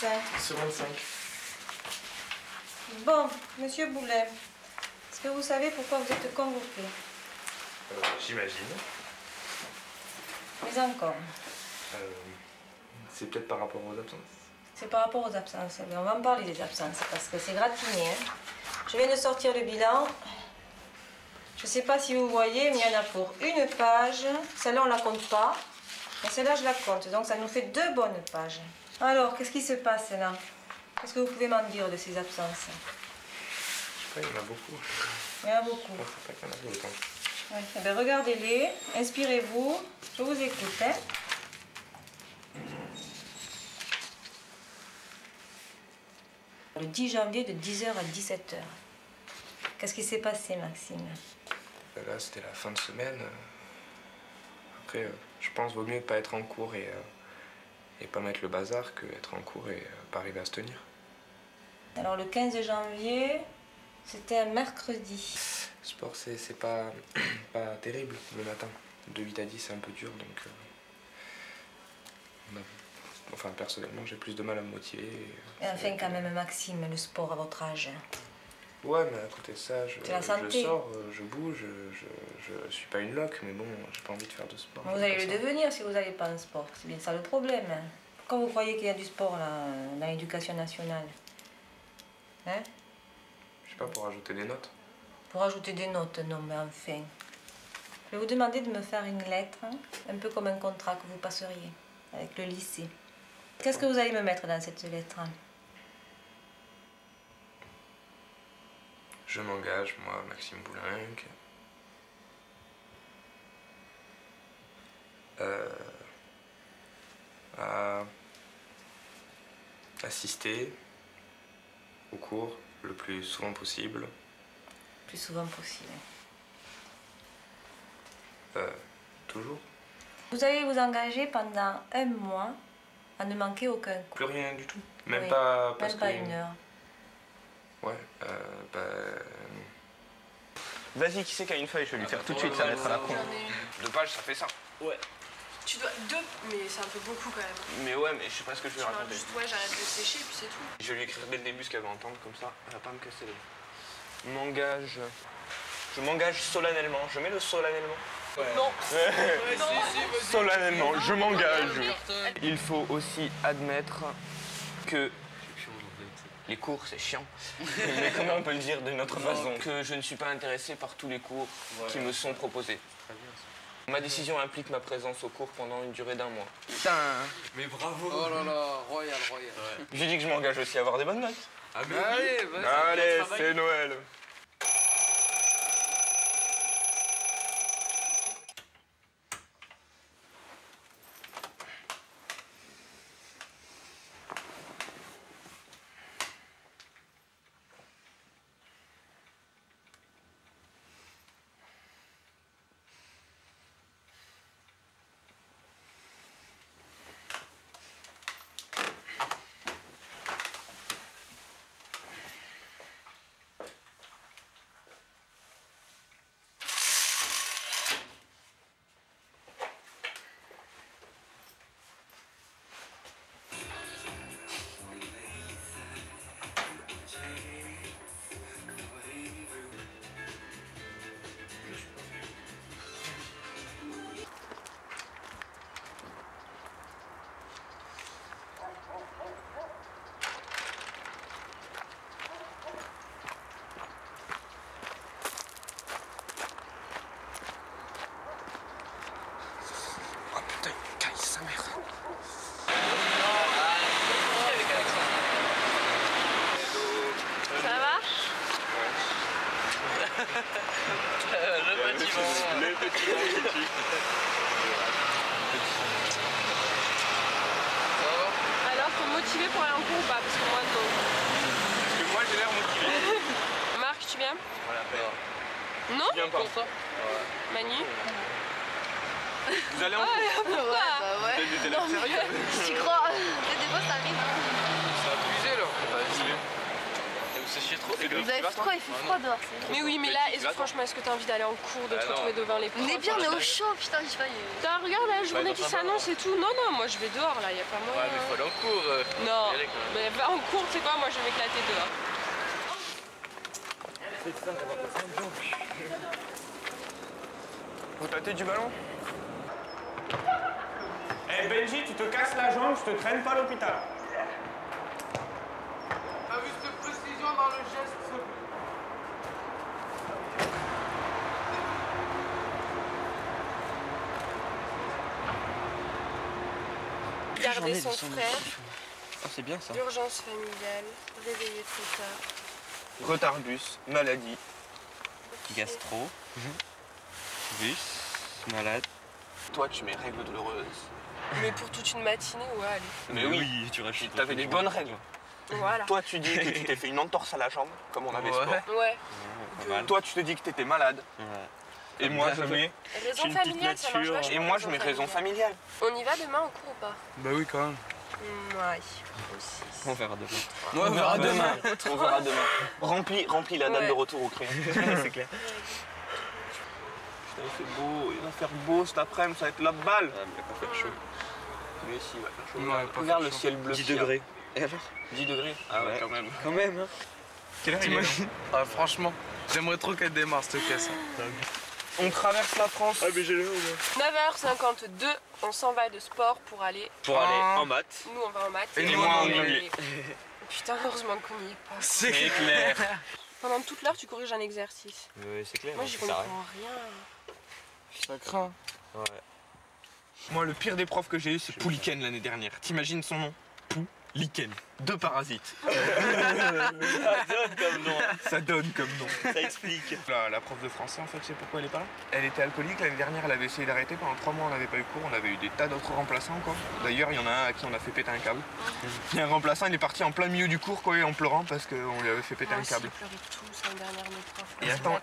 passe. Sur 25. Bon, monsieur Boulet, est-ce que vous savez pourquoi vous êtes convoqué? J'imagine. Mais encore. C'est peut-être par rapport aux absences. C'est par rapport aux absences. Mais on va en parler des absences parce que c'est gratiné. Hein. Je viens de sortir le bilan. Je ne sais pas si vous voyez, mais il y en a pour une page. Celle-là, on ne la compte pas. Mais celle-là, je la compte. Donc, ça nous fait 2 bonnes pages. Alors, qu'est-ce qui se passe là? Qu'est-ce que vous pouvez m'en dire de ces absences? Je sais pas, il y en a beaucoup. Il y en a beaucoup. Je ne pensais pas qu'il y en avait autant. Oui. Eh bien, regardez-les. Inspirez-vous. Je vous écoute. Hein. Le 10 janvier de 10h à 17h. Qu'est-ce qui s'est passé, Maxime? Là, c'était la fin de semaine. Après, je pense qu'il vaut mieux pas être en cours et pas mettre le bazar que être en cours et pas arriver à se tenir. Alors, le 15 janvier, c'était un mercredi. Sport, c'est pas terrible le matin. De 8 à 10, c'est un peu dur, donc... Enfin, personnellement, j'ai plus de mal à me motiver. Et enfin, quand même, Maxime, le sport à votre âge. Ouais, mais à côté de ça, je sors, je bouge, je suis pas une loque, mais bon, j'ai pas envie de faire de sport. Vous allez le devenir si vous n'allez pas en sport. C'est bien ça le problème. Pourquoi vous croyez qu'il y a du sport là, dans l'éducation nationale? Hein? Je sais pas, pour ajouter des notes. Pour ajouter des notes, non, mais enfin. Je vais vous demander de me faire une lettre, hein, un peu comme un contrat que vous passeriez avec le lycée. Qu'est-ce que vous allez me mettre dans cette lettre? Je m'engage, moi, Maxime Boulenc, à assister au cours le plus souvent possible. Le plus souvent possible. Toujours. Vous allez vous engager pendant 1 mois à ne manquer aucun cours. Plus rien du tout. Même Oui, pas parce même pas que... 1 heure. Ouais, Vas-y, qui c'est qui a une feuille? Je vais lui faire tout de suite sa lettre à la con. 2 pages, ça fait ça. Ouais. Tu dois 2, mais c'est un peu beaucoup quand même. Mais ouais, mais je sais pas ce que je vais Tu vas raconter. juste, ouais, j'arrête de sécher et puis c'est tout. Je vais lui écrire dès le début ce qu'elle va entendre, comme ça, elle va pas me casser les... M'engage... Je m'engage solennellement. Je mets le solennellement. Ouais. Non. Solennellement, je m'engage. Il faut aussi admettre que les cours, c'est chiant. Mais comment on peut le dire d'une autre façon? Que je ne suis pas intéressé par tous les cours qui me sont proposés. Ma décision implique ma présence au cours pendant une durée d'1 mois. Putain. Mais bravo. Oh là là, royal, royal. Ouais. J'ai dit que je m'engage aussi à avoir des bonnes notes. Ah, mais Allez, vas-y. Allez, c'est Noël. Alors, t'es motivé pour aller en cours ou pas? Parce que moi, non. Parce que moi, j'ai l'air motivé. Marc, tu viens? Voilà, Non? je viens pas. Manu? Vous allez en cours? Pourquoi? Bah ouais. T'es là sérieux? Tu crois? Des fois ça arrive. C'est abusé là. Vas-y. Et vous séchiez trop. Et Vous avez froid, il fait froid dehors. Mais oui, mais là, franchement, est-ce que t'as envie d'aller en cours, de te retrouver devant les profs? On est bien, on est au chaud, putain, je sais pas. Regarde la journée qui s'annonce et tout. Non, non, moi je vais dehors là, y a pas moyen. Ouais, mais faut aller en cours. Non, mais va en cours, c'est quoi? Moi je vais m'éclater dehors. Vous tâtez du ballon? Eh Benji, tu te casses la jambe, je te traîne pas à l'hôpital. T'as vu cette précision dans le geste? Garder son frère, Ah, c'est bien ça. urgence familiale, réveiller trop tard. Retard bus, maladie. Gastro. Bus. Malade. Toi, tu mets règles douloureuses. Mais pour toute une matinée, ouais, allez. Mais oui, tu rajoutes. t'avais des bonnes règles. Voilà. Toi, tu dis que tu t'es fait une entorse à la jambe, comme on avait sport. Ouais. Pas mal. Toi, tu te dis que t'étais malade. Ouais. Et moi, je mets... Raison familiale, ça marche vachement. Et moi, je mets raison familiale. On y va demain en cours ou pas? Bah oui, quand même. Ouais, aussi. On verra demain. On verra demain. On verra demain. Remplis la date Ouais. de retour au crayon. C'est clair. Putain, il fait beau, il va faire beau cet après-midi, ça va être la balle. Ah, mais il va pas faire chaud. Mais si, il va faire chaud. Ouais, pas Regarde faire le chaud. ciel bleu. 10 degrés. Et alors? 10 degrés. Ah ouais, quand même. Quand même, hein. Quelle heure il est là? Ah, franchement, j'aimerais trop qu'elle démarre cette caisse. On traverse la France. Ah, mais j'ai le 9h52, on s'en va de sport pour aller. Pour aller en maths. Nous, on va en maths. Et nous, on on va y aller. Putain, heureusement qu'on y est pas. C'est clair. Pendant toute l'heure, tu corriges un exercice. Oui, c'est clair. Moi, j'y ça sert à comprends rien. Ça craint. rien. Ouais. Moi, le pire des profs que j'ai eu, c'est Pouliken l'année dernière. T'imagines son nom? Pouliken. Deux parasites. Comme nom. Ça donne comme nom. Ça explique. La prof de français, en fait, je sais pourquoi elle est pas là. Elle était alcoolique l'année dernière, elle avait essayé d'arrêter. Pendant 3 mois, on n'avait pas eu cours. On avait eu des tas d'autres remplaçants, quoi. D'ailleurs, il y en a un à qui on a fait péter un câble. Il y a un remplaçant, il est parti en plein milieu du cours, quoi, en pleurant parce qu'on lui avait fait péter un câble. Ils pleuraient tous l'année dernière, mes profs. Et attends,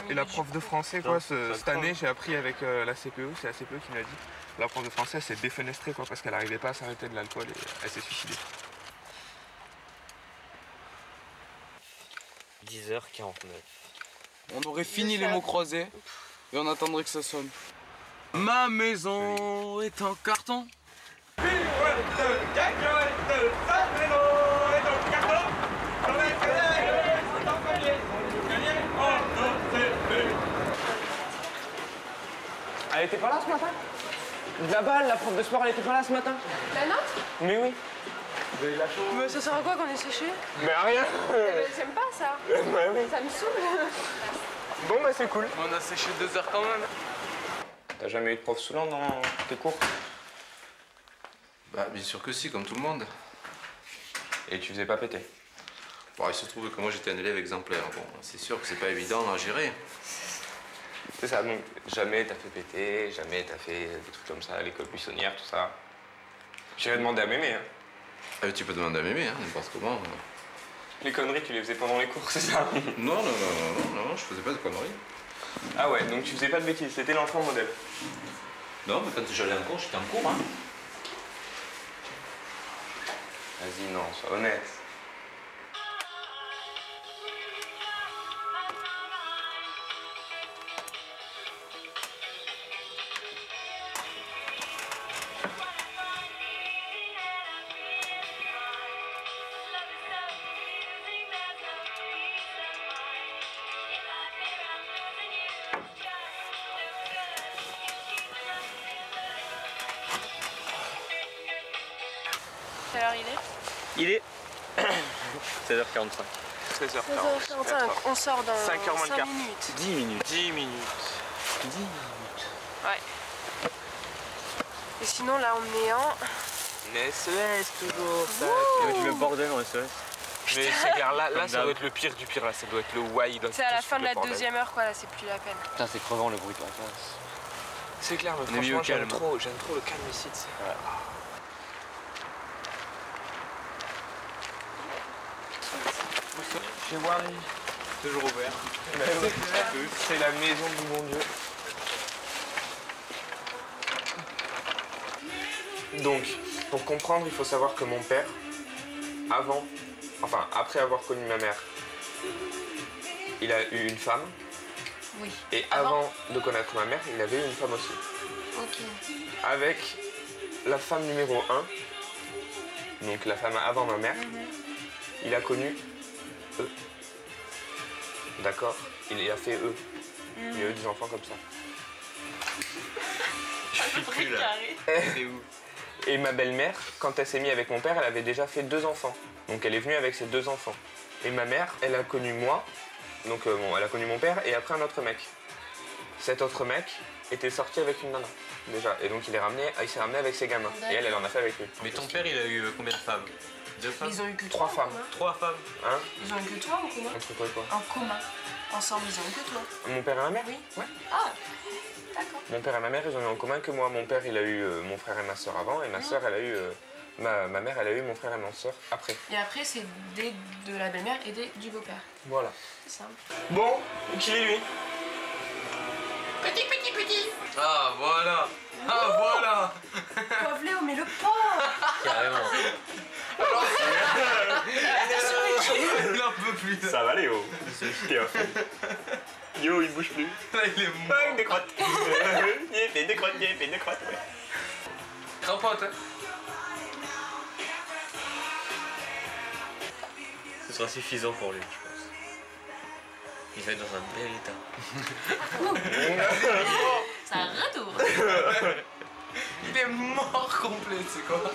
et la prof de français, quoi, cette année, j'ai appris avec la CPE, c'est la CPE qui me l'a dit. La prof de français, elle s'est défenestrée, quoi, parce qu'elle n'arrivait pas à s'arrêter de l'alcool et elle s'est suicidée. 10h49. On aurait fini les mots croisés et on attendrait que ça sonne. Ma maison est en carton. Elle était pas là ce matin? La balle, la prof de sport, elle était pas là ce matin? La note? Mais oui. Mais ça sert à quoi qu'on est séché? Mais rien. J'aime pas ça. Bah oui. Ça me saoule. Bon bah c'est cool. On a séché 2 heures quand même. T'as jamais eu de prof saoulant dans tes cours? Bah bien sûr que si, comme tout le monde. Et tu faisais pas péter? Bon, il se trouve que moi j'étais un élève exemplaire. Bon, c'est sûr que c'est pas évident à gérer. C'est ça, donc jamais t'as fait péter, jamais t'as fait des trucs comme ça à l'école buissonnière, tout ça. J'irais demander à Mémé, hein. Ah, mais tu peux demander à Mémé, hein, n'importe comment. Les conneries, tu les faisais pendant les cours, c'est ça? Non, je faisais pas de conneries. Ah ouais, donc tu faisais pas de bêtises, c'était l'enfant modèle. Non, mais quand j'allais en cours, j'étais en cours, hein. Vas-y, non, sois honnête. Quelle heure il est? Il est 16h45. 13h40. 16h45, on sort dans 5h moins le 5 quart. minutes. 10 minutes. 10 minutes. 10 minutes. Ouais. Et sinon, là, on est en... SES toujours, ça. Avec le bordel en SES. Mais c'est clair, là Comme ça d'hab. doit être le pire du pire, là, ça doit être le wide. C'est à la fin de la 2e heure, quoi, là, c'est plus la peine. Putain, c'est crevant le bruit en face. C'est clair, mais On est mis au franchement, j'aime calme. trop le calme ici, tu sais. Chez Wally. Toujours ouvert. C'est la maison du bon Dieu. Donc, pour comprendre, il faut savoir que mon père, après avoir connu ma mère, il a eu une femme. Oui. Et avant de connaître ma mère, il avait eu une femme aussi. Ok. Avec la femme numéro 1, donc la femme avant ma mère, il a connu eux. D'accord? Il a fait eux. Il a eu des enfants comme ça. Je suis plus là. C'est où? Et ma belle-mère, quand elle s'est mise avec mon père, elle avait déjà fait 2 enfants. Donc elle est venue avec ses 2 enfants. Et ma mère, elle a connu moi, donc bon, elle a connu mon père et après un autre mec. Cet autre mec était sorti avec une nana, déjà. Et donc il s'est ramené avec ses gamins. Et elle en a fait avec lui. Mais ton père, il a eu combien de femmes? 2 femmes? Ils ont eu que 3 toi, femmes. hein. 3 femmes? Hein? Ils ont eu que toi en commun? Entre quoi et quoi? En commun. Ensemble, ils ont eu que toi. Mon père et ma mère? Oui. Ouais. Ah, d'accord. Mon père et ma mère, ils ont eu en commun que moi. Mon père, il a eu mon frère et ma soeur avant, et ma soeur, elle a eu... ma mère, elle a eu mon frère et ma soeur après. Et après, c'est des de la belle-mère et des du beau-père. Voilà. C'est simple. Bon, qui est lui? Petit. Ah, voilà! Ah, voilà! Pauvre Léo, mais le pauvre. Carrément. Il en peut plus. Ça va Léo. T'es off. Yo, il bouge plus. Là, il est mort. Il décrotte. Il décrotte. Grand pote, hein? Ce sera suffisant pour lui, je pense. Il va être dans un bel état. Ça retourne. Il est mort complet, c'est quoi?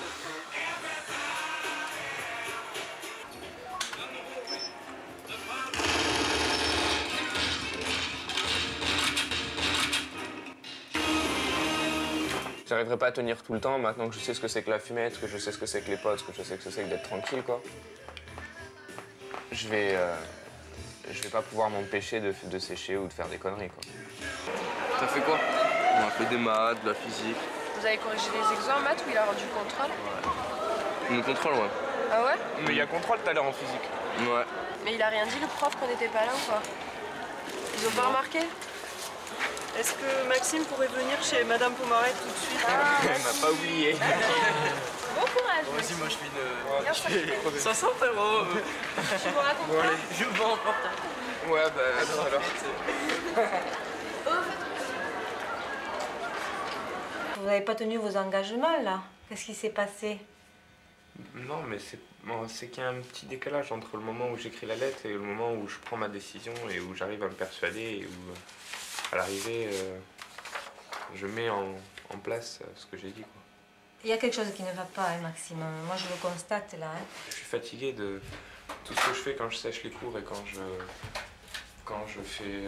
J'arriverai pas à tenir tout le temps maintenant que je sais ce que c'est que la fumette, que je sais ce que c'est que les potes, que je sais ce que c'est que d'être tranquille, quoi. Je vais pas pouvoir m'empêcher de sécher ou de faire des conneries, quoi. T'as fait quoi? On a fait des maths, de la physique. Vous avez corrigé les examens en maths ou il a rendu le contrôle? On contrôle, ouais. Ah ouais? Mais il y a contrôle tout à l'heure en physique. Ouais. Mais il a rien dit le prof qu'on n'était pas là ou quoi? Ils ont pas remarqué? Est-ce que Maxime pourrait venir chez Madame Pomaret tout de suite? Elle m'a pas oublié. Bon courage. Vas-y, moi je fais une. 60 €. Tu me raconteras? Je vends en portable. Ouais, bah attends alors. Vous n'avez pas tenu vos engagements là? Qu'est-ce qui s'est passé? Non, mais c'est qu'il y a un petit décalage entre le moment où j'écris la lettre et le moment où je prends ma décision et où j'arrive à me persuader et où, à l'arrivée, je mets en place ce que j'ai dit, quoi. Il y a quelque chose qui ne va pas, hein, Maxime. Moi, je le constate là. Hein. Je suis fatigué de tout ce que je fais quand je sèche les cours et quand je fais...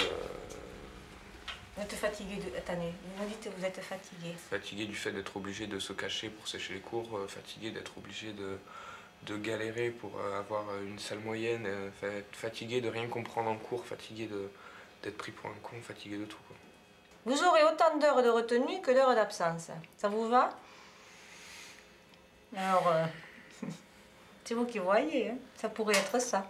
Vous êtes fatigué de... Attendez, vous me dites que vous êtes fatigué. Fatigué du fait d'être obligé de se cacher pour sécher les cours, fatigué d'être obligé de galérer pour avoir une salle moyenne, fatigué de rien comprendre en cours, fatigué d'être pris pour un con, fatigué de tout, quoi. Vous aurez autant d'heures de retenue que d'heures d'absence. Ça vous va? Alors, c'est vous qui voyez, hein. Ça pourrait être ça.